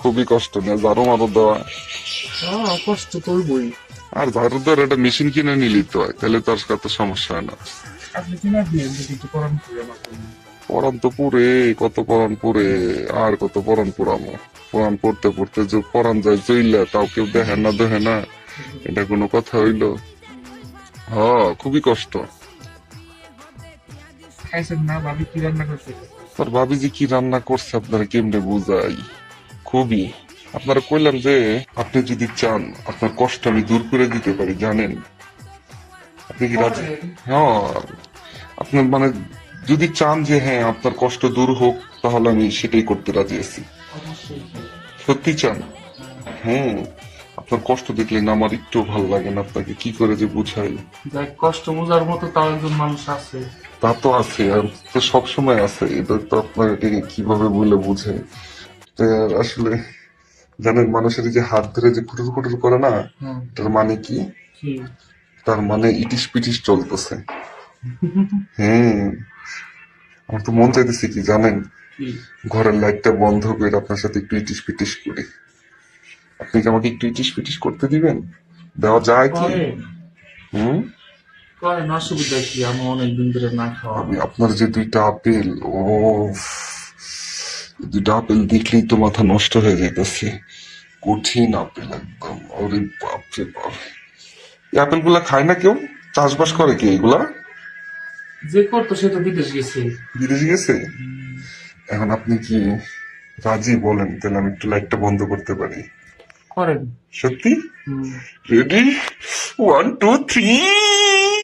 খুবই কষ্ট না ঝাড়ু মারু দেওয়া। কষ্ট করবই। আর ঝাড়ু দেওয়ার একটা মেশিন কিনে নিলি তো হয়, তাহলে তো আর কত সমস্যা হয় না। আপনি কিনা দিয়ে যদি একটু করান করে আমার জন্য। পরান তো পুরে, কত পরান পুরে, আর কত পরান পুরামো। পরান পড়তে পড়তে যে পরান যায় জইলা, তাও কেউ দেখে না দেখে না, এটা কোনো কথা হইলো? হ, খুবই কষ্ট। খাইছেন না ভাবি কি রান্না করছে? তোর ভাবি যে কি রান্না করছে আপনারা কেমনে বুঝাই। খুবই। আপনারা কইলাম যে আপনি যদি চান আপনার কষ্ট আমি দূর করে দিতে পারি, জানেন? আপনি কি রাজি? হ্যাঁ, আপনার মানে যদি চান যে হ্যাঁ আপনার কষ্ট দূর হোক, তাহলে আমি সেটাই করতে রাজি আছি। অবশ্যই। সত্যি চান? হ্যাঁ। আপনার কষ্ট দেখলে না আমার একটু ভালো লাগে না, আপনাকে কি করে যে বুঝাই। যাই কষ্ট বোঝার মতো তাও একজন মানুষ আছে। তা তো আছে, আর তো সবসময় আছে, এটা তো আপনাকে কিভাবে বলে বুঝে। তো আসলে জানেন, মানুষের এই যে হাত ধরে যে কুটুর কুটুর করে না, হ্যাঁ। তার মানে কি? কি? তার মানে ইটিস পিটিস চলতেছে। হ্যাঁ, আমার তো মন চাইতেছে কি জানেন, কি? ঘরের লাইটটা বন্ধ করে আপনার সাথে একটু ইটিস পিটিস করি। আপনি কি আমাকে একটু ইটিস পিটিস করতে দিবেন? দেওয়া যায় কি? করেন হুম। করেন, অসুবিধা কি? আমি অনেকদিন ধরে না খাওয়া। আমি আপনার যে দুইটা আপেল, ও দুইটা আপেল দেখলেই তো মাথা নষ্ট হয়ে যাইতেছে। কঠিন আপেল একদম, ওরে বাপরে বাপ। এই আপেল গুলা খায় না কেউ? চাষবাস করে কে এগুলা? যে করতো সে তো বিদেশ গেছে। বিদেশে গেছে? এখন আপনি কি রাজি বলেন, তাহলে আমি একটু লাইটটা বন্ধ করতে পারি। করেন। সত্যি? হুম। রেডি? 1 2 3।